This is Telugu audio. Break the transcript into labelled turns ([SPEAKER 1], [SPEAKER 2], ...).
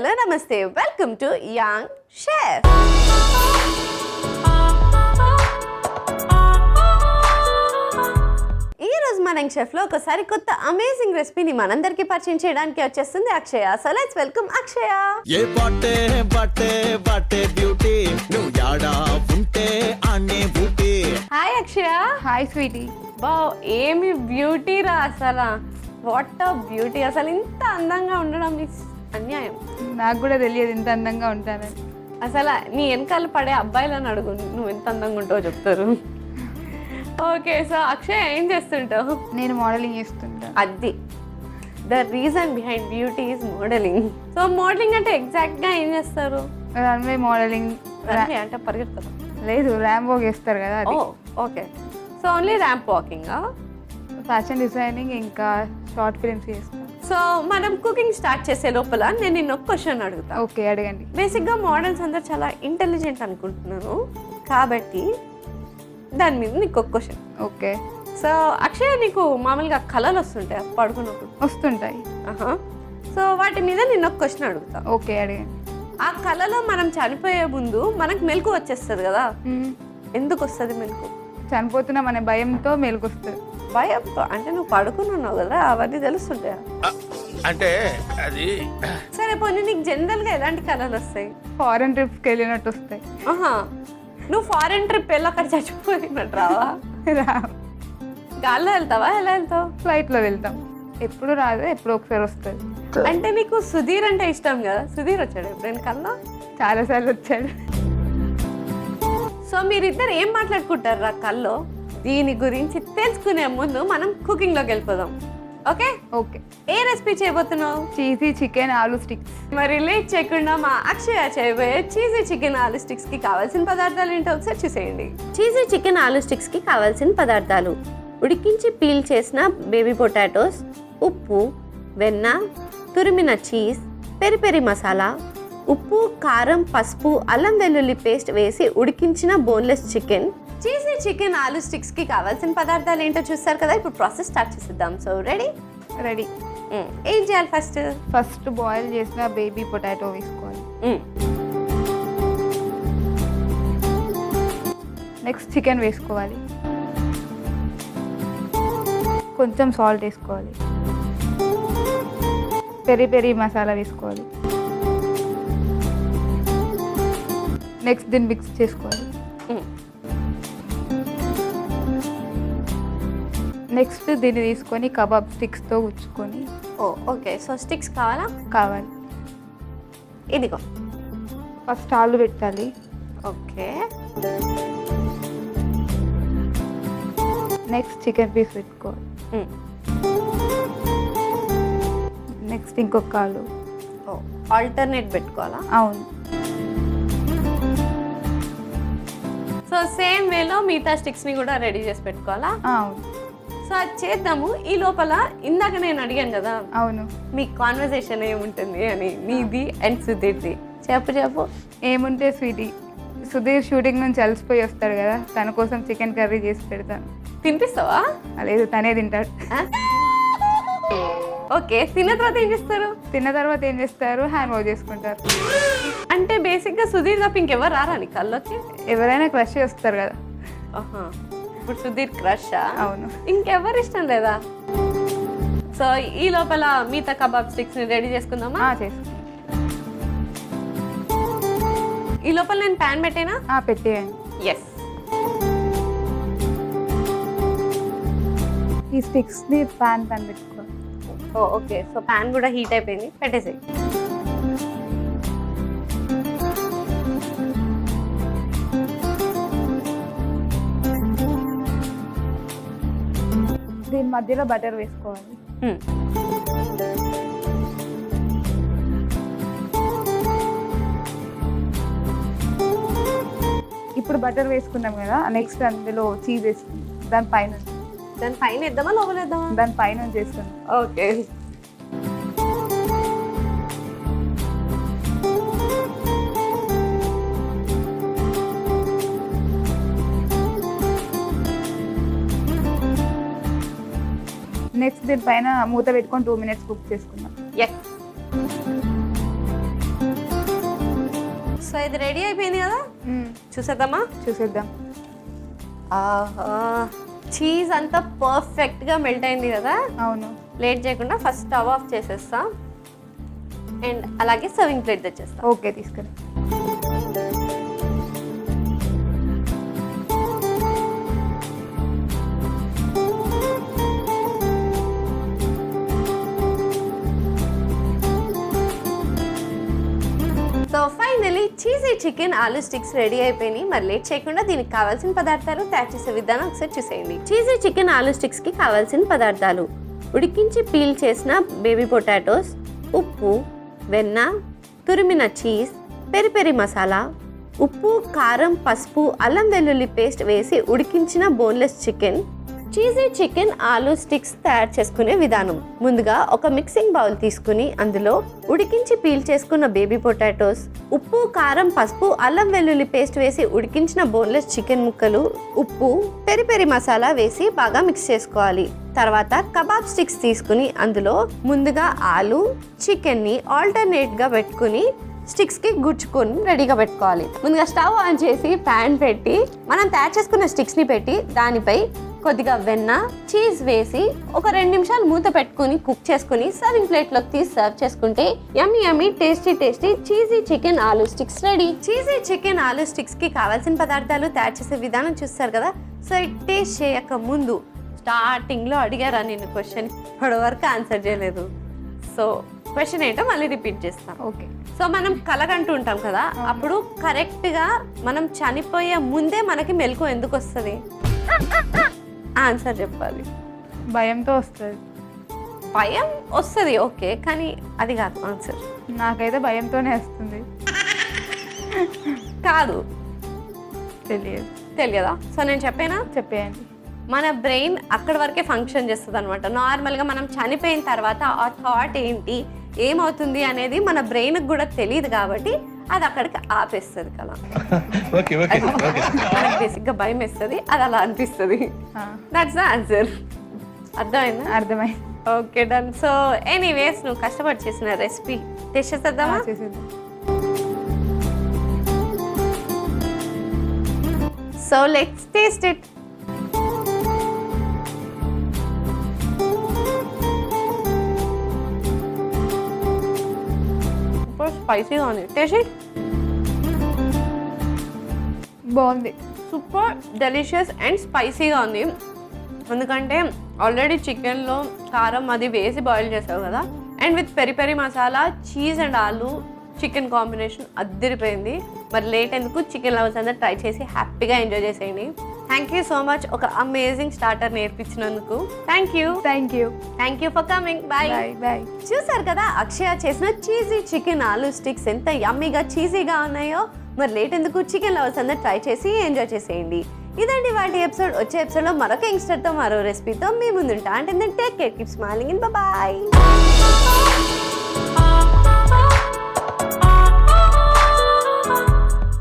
[SPEAKER 1] హలో నమస్తే, వెల్కమ్ టు యంగ్ షెఫ్. ఈ రోజు మన యంగ్ షెఫ్ లో ఒకసారి కొత్త అమేజింగ్ రెసిపీని మనందరికీ పరిచయం చేయడానికి వచ్చేస్తుంది Akshaya. So let's welcome Akshaya.
[SPEAKER 2] ఏ బాటే బాటే బాటే బ్యూటీ నువ్వు యాడా ఉంటే అనే beauty.
[SPEAKER 1] Hi Akshaya.
[SPEAKER 3] Hi sweetie.
[SPEAKER 1] Wow, ఏమి బ్యూటీ రా అసలు. What a beauty. అసలు ఇంత అందంగా ఉండడం అన్యాయం.
[SPEAKER 3] నాకు కూడా తెలియదు ఇంత అందంగా ఉంటానని.
[SPEAKER 1] అసలు నీ వెనకాల పడే అబ్బాయిలను అడుగు, నువ్వు ఎంత అందంగా ఉంటావో చెప్తారు. ఓకే, సో అక్షయ్ ఏం చేస్తుంటావు?
[SPEAKER 3] నేను మోడలింగ్ చేస్తుంటా.
[SPEAKER 1] అది the reason behind beauty is modelling. So modelling అంటే ఎగ్జాక్ట్ గా ఏం చేస్తారు?
[SPEAKER 3] రన్వే మోడలింగ్
[SPEAKER 1] అంటే పరిగెడతారు?
[SPEAKER 3] లేదు, ర్యాంప్ వాక్ చేస్తారు కదా అది.
[SPEAKER 1] Okay, so only ramp walking.
[SPEAKER 3] Fashion designing ఇంకా షార్ట్ ఫిల్మ్స్ చేస్తాను.
[SPEAKER 1] సో మనం కుకింగ్ స్టార్ట్ చేసే లోపల నేను నిన్న ఒక క్వశ్చన్ అడుగుతా.
[SPEAKER 3] ఓకే, అడగండి.
[SPEAKER 1] బేసిక్గా మోడల్స్ అందరు చాలా ఇంటెలిజెంట్ అనుకుంటున్నాను, కాబట్టి దాని మీద నీకు ఒక క్వశ్చన్.
[SPEAKER 3] ఓకే.
[SPEAKER 1] సో అక్షయ, నీకు మామూలుగా కళలు వస్తుంటాయి పడుకున్నప్పుడు?
[SPEAKER 3] వస్తుంటాయి.
[SPEAKER 1] సో వాటి మీద నేను ఒక క్వశ్చన్ అడుగుతా.
[SPEAKER 3] ఓకే, అడగండి.
[SPEAKER 1] ఆ కళలో మనం చనిపోయే ముందు మనకు మెలకు వచ్చేస్తుంది కదా, ఎందుకు వస్తుంది మెలకు?
[SPEAKER 3] చనిపోతున్నాం అనే భయంతో మెలుకొస్తుంది.
[SPEAKER 1] భయంతో అంటే నువ్వు పడుకున్నావు కదా, అవన్నీ తెలుస్తుంటాయా?
[SPEAKER 2] అంటే అది
[SPEAKER 1] సరే, పోనీ నీకు జనరల్గా ఎలాంటి కళలు వస్తాయి?
[SPEAKER 3] ఫారెన్ ట్రిప్స్కి వెళ్ళినట్టు వస్తాయి.
[SPEAKER 1] నువ్వు ఫారెన్ ట్రిప్ వెళ్ళి అక్కడ చచ్చిపోయినట్టు రావా? గాల్లో వెళ్తావా? ఎలా వెళ్తావు?
[SPEAKER 3] ఫ్లైట్లో వెళ్తాం. ఎప్పుడు రాదు, ఎప్పుడు ఒకసారి వస్తుంది.
[SPEAKER 1] అంటే నీకు సుధీర్ అంటే ఇష్టం కదా, సుధీర్ వచ్చాడు ఎప్పుడైనా కన్నా?
[SPEAKER 3] చాలాసార్లు వచ్చాడు.
[SPEAKER 1] సో మీరిద్దరు ఏం మాట్లాడుకుంటారు రా కల్లో? దీని గురించి తెలుసుకునే ముందు మనం కుకింగ్లోకి వెళ్ళిపోదాం. Okay
[SPEAKER 3] okay.
[SPEAKER 1] ఏ రెసిపీ చేయబోతున్నావు?
[SPEAKER 3] Cheesy chicken aloo sticks.
[SPEAKER 1] మరి లేట్ చేయకుండా మా అక్షయ చేయబోయే చీజీ చికెన్ ఆలూ స్టిక్స్ కి కావాల్సిన పదార్థాలు ఏంటో ఒకసారి చూసేయండి. చీజీ చికెన్ ఆలూ స్టిక్స్ కి కావాల్సిన పదార్థాలు: ఉడికించి పీల్ చేసిన బేబీ పొటాటోస్, ఉప్పు, వెన్న, తురిమిన చీజ్, పెరి పెరి మసాలా, ఉప్పు, కారం, పసుపు, అల్లం వెల్లుల్లి పేస్ట్ వేసి ఉడికించిన boneless chicken. Cheesy chicken aloo sticks కి కావాల్సిన పదార్థాలు ఏంటో చూస్తారు కదా, ఇప్పుడు ప్రాసెస్ స్టార్ట్ చేసేద్దాం. So ready?
[SPEAKER 3] రెడీ.
[SPEAKER 1] ఏం చేయాలి ఫస్ట్?
[SPEAKER 3] ఫస్ట్ బాయిల్ చేసిన బేబీ పొటాటో వేసుకోవాలి. నెక్స్ట్ చికెన్ వేసుకోవాలి. కొంచెం సాల్ట్ వేసుకోవాలి. పెరి పెరి మసాలా వేసుకోవాలి. నెక్స్ట్ దీన్ని మిక్స్ చేసుకోవాలి. నెక్స్ట్ దీన్ని తీసుకొని కబాబ్ స్టిక్స్తో గుచ్చుకొని.
[SPEAKER 1] ఓకే, సో స్టిక్స్ కావాలి. ఇదిగో.
[SPEAKER 3] ఫస్ట్ ఆలు పెట్టాలి.
[SPEAKER 1] ఓకే.
[SPEAKER 3] నెక్స్ట్ చికెన్ పీస్ పెట్టుకోవాలి. నెక్స్ట్ ఇంకొక ఆలు.
[SPEAKER 1] ఆల్టర్నేట్ పెట్టుకోవాలా?
[SPEAKER 3] అవును.
[SPEAKER 1] సో సేమ్ వేలో మిగతా స్టిక్స్ని కూడా రెడీ చేసి పెట్టుకోవాలా?
[SPEAKER 3] అవును.
[SPEAKER 1] సో అది చేద్దాము. ఈ లోపల ఇందాక నేను అడిగాను కదా,
[SPEAKER 3] అవును,
[SPEAKER 1] మీ కాన్వర్సేషన్ ఏముంటుంది అని, నీది అండ్ సుధీర్ది. చెప్పు.
[SPEAKER 3] ఏముంటే స్వీటీ, సుధీర్ షూటింగ్ నుంచి అలసిపోయి వస్తాడు కదా, తన కోసం చికెన్ కర్రీ చేసి పెడతాను.
[SPEAKER 1] తినిపిస్తావా?
[SPEAKER 3] లేదు, తనే తింటాడు.
[SPEAKER 1] ఓకే, తిన్న తర్వాత ఏం చేస్తారు?
[SPEAKER 3] తిన్న తర్వాత ఏం చేస్తారు? హ్యాండ్ వాష్ చేసుకుంటారు.
[SPEAKER 1] అంటే బేసిక్గా సుధీర్ తప్ప ఇంకెవరు రారా నీ కళ్ళొచ్చి?
[SPEAKER 3] ఎవరైనా క్రష్ చేస్తారు కదా.
[SPEAKER 1] ఇప్పుడు సుధీర్ క్రష్?
[SPEAKER 3] అవును.
[SPEAKER 1] ఇంకెవరు ఇష్టం లేదా? సో ఈ లోపల మిగతా కబాబ్ స్టిక్స్ ని రెడీ చేసుకుందామా?
[SPEAKER 3] చేసుకుందాం.
[SPEAKER 1] ఈ లోపల నేను ప్యాన్ పెట్టేనా?
[SPEAKER 3] పెట్టేయండి.
[SPEAKER 1] ఎస్.
[SPEAKER 3] ఈ స్టిక్స్ని ప్యాన్ పెట్టుకోవాలి.
[SPEAKER 1] ఓకే, సో ప్యాన్ కూడా హీట్ అయిపోయింది, పెట్టేసేయి.
[SPEAKER 3] దీని మధ్యలో బటర్ వేసుకోవాలి. ఇప్పుడు బటర్ వేసుకున్నాం కదా, నెక్స్ట్ అందులో చీజ్ వేసుకుందాం.
[SPEAKER 1] దానిపైన వేద్దామా, లోపల వేద్దామా?
[SPEAKER 3] దానిపైన వేసుకుందాం.
[SPEAKER 1] ఓకే.
[SPEAKER 3] నెక్స్ట్ దీనిపైన మూత పెట్టుకొని 2 minutes కుక్ చేసుకుందాం.
[SPEAKER 1] ఎస్. సో ఇది రెడీ అయిపోయింది కదా, చూసేద్దామా?
[SPEAKER 3] చూసేద్దాం.
[SPEAKER 1] ఆహా, చీజ్ అంతా పర్ఫెక్ట్గా మెల్ట్ అయింది కదా.
[SPEAKER 3] అవును.
[SPEAKER 1] లేట్ చేయకుండా ఫస్ట్ స్టవ్ ఆఫ్ చేసేస్తా అండ్ అలాగే సర్వింగ్ ప్లేట్ తెచ్చేస్తా.
[SPEAKER 3] ఓకే, తీసుకుని.
[SPEAKER 1] So finally cheesy chicken aloo sticks ready అయిపోయినాయి. మరి లేట్ చేయకుండా దీనికి కావాల్సిన పదార్థాలు తయారు చేసే విధానం ఒకసారి చూసేయండి. చీజీ చికెన్ ఆలూ స్టిక్స్ కి కావాల్సిన పదార్థాలు: ఉడికించి పీల్ చేసిన బేబీ పొటాటోస్, ఉప్పు, వెన్న, తురిమిన చీజ్, పెరి పెరి మసాలా, ఉప్పు, కారం, పసుపు, అల్లం వెల్లుల్లి పేస్ట్ వేసి ఉడికించిన boneless chicken. Cheesy chicken aloo sticks తయారు చేసుకునే విధానం: ముందుగా ఒక మిక్సింగ్ బౌల్ తీసుకుని అందులో ఉడికించి పీల్ చేసుకున్న బేబీ పొటాటోస్, ఉప్పు, కారం, పసుపు, అల్లం వెల్లుల్లి పేస్ట్ వేసి ఉడికించిన బోన్లెస్ చికెన్ ముక్కలు, ఉప్పు, పెరి పెరి మసాలా వేసి బాగా మిక్స్ చేసుకోవాలి. తర్వాత కబాబ్ స్టిక్స్ తీసుకుని అందులో ముందుగా ఆలు, చికెన్ని ఆల్టర్నేట్గా పెట్టుకుని స్టిక్స్కి గుచ్చుకొని రెడీగా పెట్టుకోవాలి. ముందుగా స్టవ్ ఆన్ చేసి ప్యాన్ పెట్టి మనం తయారు చేసుకున్న స్టిక్స్ని పెట్టి దానిపై కొద్దిగా వెన్న, చీజ్ వేసి ఒక 2 నిమిషాలు మూత పెట్టుకుని కుక్ చేసుకుని సర్వింగ్ ప్లేట్లోకి తీసి సర్వ్ చేసుకుంటే yummy yummy tasty tasty cheesy chicken aloo sticks ready. Cheesy chicken aloo స్టిక్స్కి కావాల్సిన పదార్థాలు తయారు చేసే విధానం చూస్తారు కదా. సో ఇది టేస్ట్ చేయక ముందు స్టార్టింగ్లో అడిగారా నేను క్వశ్చన్, ఇప్పటి వరకు ఆన్సర్ చేయలేదు. సో క్వశ్చన్ ఏంటో మళ్ళీ రిపీట్ చేస్తాం.
[SPEAKER 3] ఓకే.
[SPEAKER 1] సో మనం కలగంటూ ఉంటాం కదా, అప్పుడు కరెక్ట్గా మనం చనిపోయే ముందే మనకి మెలకు ఎందుకు వస్తుంది? ఆన్సర్ చెప్పాలి.
[SPEAKER 3] భయంతో వస్తుంది.
[SPEAKER 1] భయం వస్తుంది, ఓకే, కానీ అది కాదు ఆన్సర్.
[SPEAKER 3] నాకైతే భయంతోనే వస్తుంది.
[SPEAKER 1] కాదు,
[SPEAKER 3] తెలియదు.
[SPEAKER 1] తెలియదా? సో నేను చెప్పేనా?
[SPEAKER 3] చెప్పేయండి.
[SPEAKER 1] మన బ్రెయిన్ అక్కడి వరకే ఫంక్షన్ చేస్తుంది అనమాట. నార్మల్గా మనం చనిపోయిన తర్వాత ఆ థాట్ ఏంటి, ఏమవుతుంది అనేది మన బ్రెయిన్కి కూడా తెలియదు కాబట్టి అది అక్కడికి ఆపేస్తుంది కదా. మనకి బేసిక్గా భయం వేస్తుంది, అది అలా అనిపిస్తుంది. That's the answer. అర్థమైందా?
[SPEAKER 3] అర్థమైంది.
[SPEAKER 1] Okay, done. సో ఎనీవేస్ నువ్వు కష్టపడి చేసిన రెసిపీ టేస్ట్ చేసేద్దామా?
[SPEAKER 3] చేసేద్దాం.
[SPEAKER 1] So let's taste it. స్పైసీగా ఉంది. Taste it.
[SPEAKER 3] బాగుంది.
[SPEAKER 1] సూపర్ డెలిషియస్ అండ్ స్పైసీగా ఉంది. ఎందుకంటే ఆల్రెడీ చికెన్లో కారం అది వేసి బాయిల్ చేసావు కదా, and with peri peri masala, cheese and ఆలు చికెన్ కాంబినేషన్ అద్దరిపోయింది. మరి లేట్ ఎందుకు, చికెన్ లవర్స్ అందరూ ట్రై చేసి హ్యాపీగా ఎంజాయ్ చేసేయండి. థ్యాంక్ యూ సో మచ్ ఒక అమేజింగ్ స్టార్టర్ నేర్పించినందుకు. Thank you for coming. Bye
[SPEAKER 3] bye.
[SPEAKER 1] చూసారు కదా అక్షయ చేసిన చీజీ చికెన్ ఆలూ స్టిక్స్ ఎంత యమ్మీగా చీజీగా ఉన్నాయో. మరి లేట్ ఎందుకు, చికెన్ లవర్స్ అందరూ ట్రై చేసి ఎంజాయ్ చేసేయండి. ఇదండి వాటి ఎపిసోడ్. వచ్చే ఎపిసోడ్లో మరొక యంగ్స్టర్తో మరో రెసిపీతో మీ ముందుంటా. అంటే take care, keep smiling, bye.